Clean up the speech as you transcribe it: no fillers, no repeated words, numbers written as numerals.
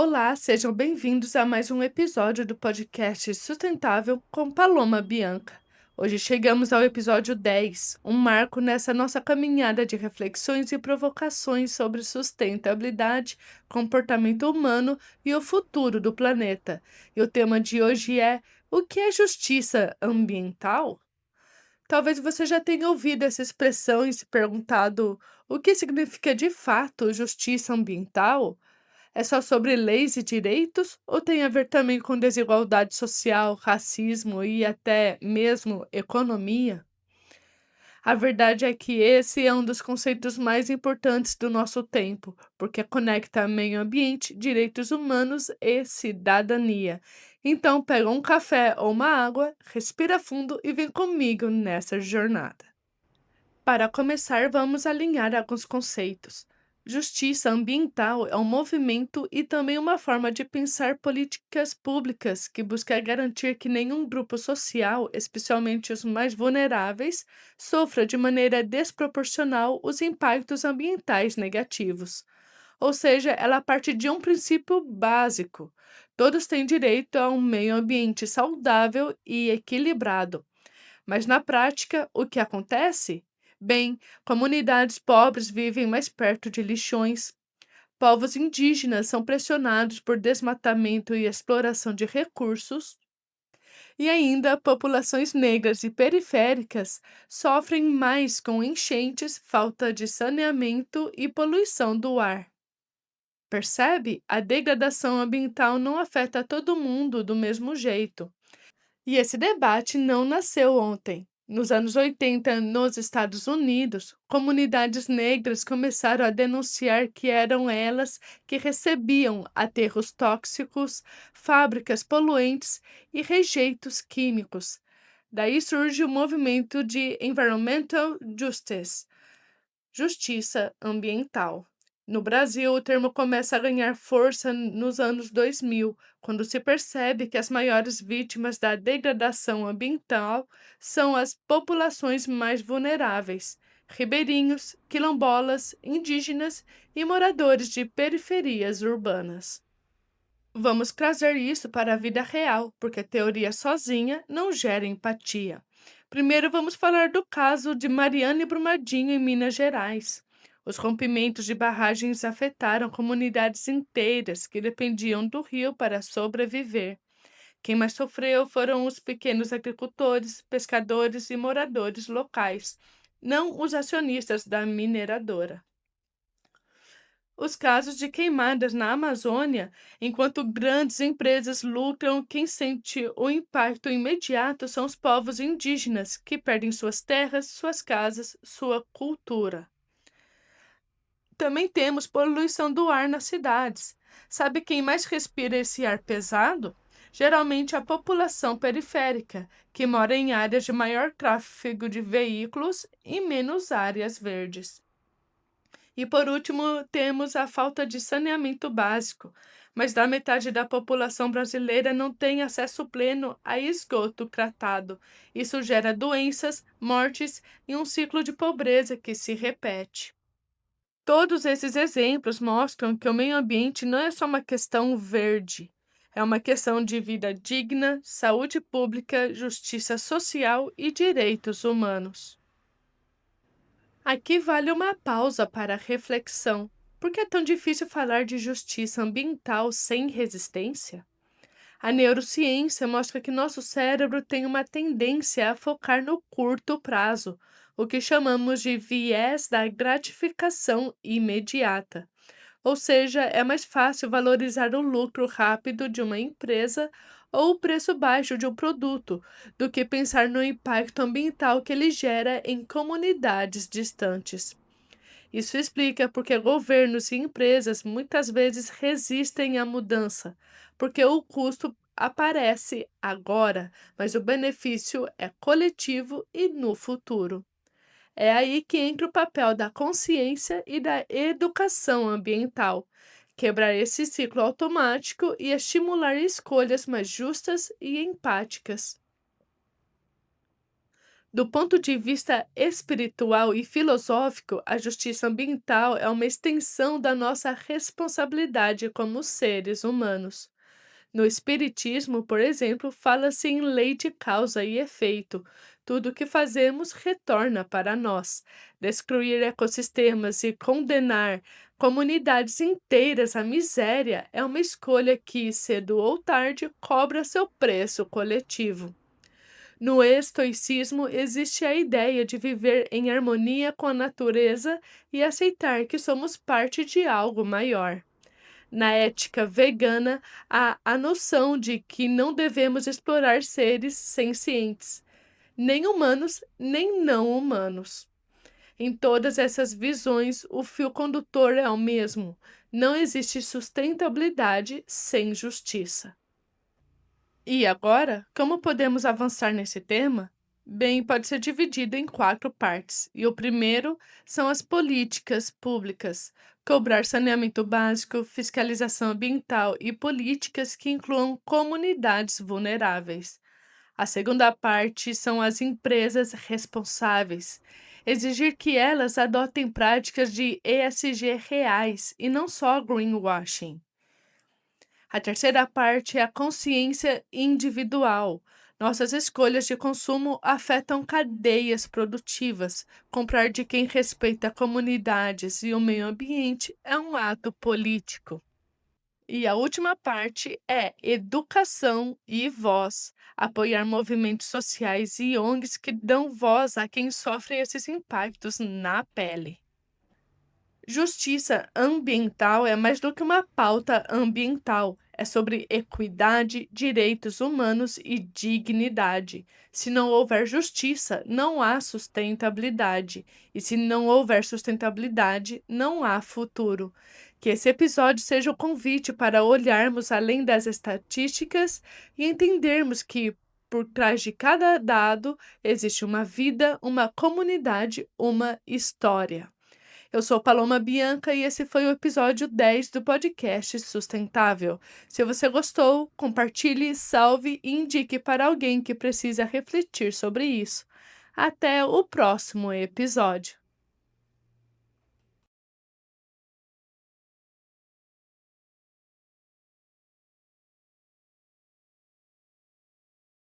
Olá, sejam bem-vindos a mais um episódio do podcast Sustentável com Paloma Bianca. Hoje chegamos ao episódio 10, um marco nessa nossa caminhada de reflexões e provocações sobre sustentabilidade, comportamento humano e o futuro do planeta. E o tema de hoje é: o que é justiça ambiental? Talvez você já tenha ouvido essa expressão e se perguntado o que significa de fato justiça ambiental? É só sobre leis e direitos ou tem a ver também com desigualdade social, racismo e até mesmo economia? A verdade é que esse é um dos conceitos mais importantes do nosso tempo, porque conecta meio ambiente, direitos humanos e cidadania. Então, pega um café ou uma água, respira fundo e vem comigo nessa jornada. Para começar, vamos alinhar alguns conceitos. Justiça ambiental é um movimento e também uma forma de pensar políticas públicas que busca garantir que nenhum grupo social, especialmente os mais vulneráveis, sofra de maneira desproporcional os impactos ambientais negativos. Ou seja, ela parte de um princípio básico: todos têm direito a um meio ambiente saudável e equilibrado. Mas na prática, o que acontece? Bem, comunidades pobres vivem mais perto de lixões, povos indígenas são pressionados por desmatamento e exploração de recursos, e ainda populações negras e periféricas sofrem mais com enchentes, falta de saneamento e poluição do ar. Percebe? A degradação ambiental não afeta todo mundo do mesmo jeito. E esse debate não nasceu ontem. Nos anos 80, nos Estados Unidos, comunidades negras começaram a denunciar que eram elas que recebiam aterros tóxicos, fábricas poluentes e rejeitos químicos. Daí surge o movimento de Environmental Justice, justiça ambiental. No Brasil, o termo começa a ganhar força nos anos 2000, quando se percebe que as maiores vítimas da degradação ambiental são as populações mais vulneráveis: ribeirinhos, quilombolas, indígenas e moradores de periferias urbanas. Vamos trazer isso para a vida real, porque a teoria sozinha não gera empatia. Primeiro, vamos falar do caso de Mariana e Brumadinho, em Minas Gerais. Os rompimentos de barragens afetaram comunidades inteiras que dependiam do rio para sobreviver. Quem mais sofreu foram os pequenos agricultores, pescadores e moradores locais, não os acionistas da mineradora. Os casos de queimadas na Amazônia, enquanto grandes empresas lucram, quem sente o impacto imediato são os povos indígenas, que perdem suas terras, suas casas, sua cultura. Também temos poluição do ar nas cidades. Sabe quem mais respira esse ar pesado? Geralmente a população periférica, que mora em áreas de maior tráfego de veículos e menos áreas verdes. E por último, temos a falta de saneamento básico. Mais da metade da população brasileira não tem acesso pleno a esgoto tratado. Isso gera doenças, mortes e um ciclo de pobreza que se repete. Todos esses exemplos mostram que o meio ambiente não é só uma questão verde. É uma questão de vida digna, saúde pública, justiça social e direitos humanos. Aqui vale uma pausa para reflexão. Por que é tão difícil falar de justiça ambiental sem resistência? A neurociência mostra que nosso cérebro tem uma tendência a focar no curto prazo, o que chamamos de viés da gratificação imediata. Ou seja, é mais fácil valorizar o lucro rápido de uma empresa ou o preço baixo de um produto do que pensar no impacto ambiental que ele gera em comunidades distantes. Isso explica porque governos e empresas muitas vezes resistem à mudança, porque o custo aparece agora, mas o benefício é coletivo e no futuro. É aí que entra o papel da consciência e da educação ambiental. Quebrar esse ciclo automático e estimular escolhas mais justas e empáticas. Do ponto de vista espiritual e filosófico, a justiça ambiental é uma extensão da nossa responsabilidade como seres humanos. No Espiritismo, por exemplo, fala-se em lei de causa e efeito. Tudo o que fazemos retorna para nós. Destruir ecossistemas e condenar comunidades inteiras à miséria é uma escolha que, cedo ou tarde, cobra seu preço coletivo. No estoicismo, existe a ideia de viver em harmonia com a natureza e aceitar que somos parte de algo maior. Na ética vegana, há a noção de que não devemos explorar seres sencientes, nem humanos, nem não humanos. Em todas essas visões, o fio condutor é o mesmo: não existe sustentabilidade sem justiça. E agora, como podemos avançar nesse tema? Bem, pode ser dividido em quatro partes. E o primeiro são as políticas públicas, cobrar saneamento básico, fiscalização ambiental e políticas que incluam comunidades vulneráveis. A segunda parte são as empresas responsáveis, exigir que elas adotem práticas de ESG reais e não só greenwashing. A terceira parte é a consciência individual. Nossas escolhas de consumo afetam cadeias produtivas. Comprar de quem respeita comunidades e o meio ambiente é um ato político. E a última parte é educação e voz. Apoiar movimentos sociais e ONGs que dão voz a quem sofre esses impactos na pele. Justiça ambiental é mais do que uma pauta ambiental. É sobre equidade, direitos humanos e dignidade. Se não houver justiça, não há sustentabilidade. E se não houver sustentabilidade, não há futuro. Que esse episódio seja o convite para olharmos além das estatísticas e entendermos que, por trás de cada dado, existe uma vida, uma comunidade, uma história. Eu sou Paloma Bianca e esse foi o episódio 10 do podcast Sustentável. Se você gostou, compartilhe, salve e indique para alguém que precisa refletir sobre isso. Até o próximo episódio.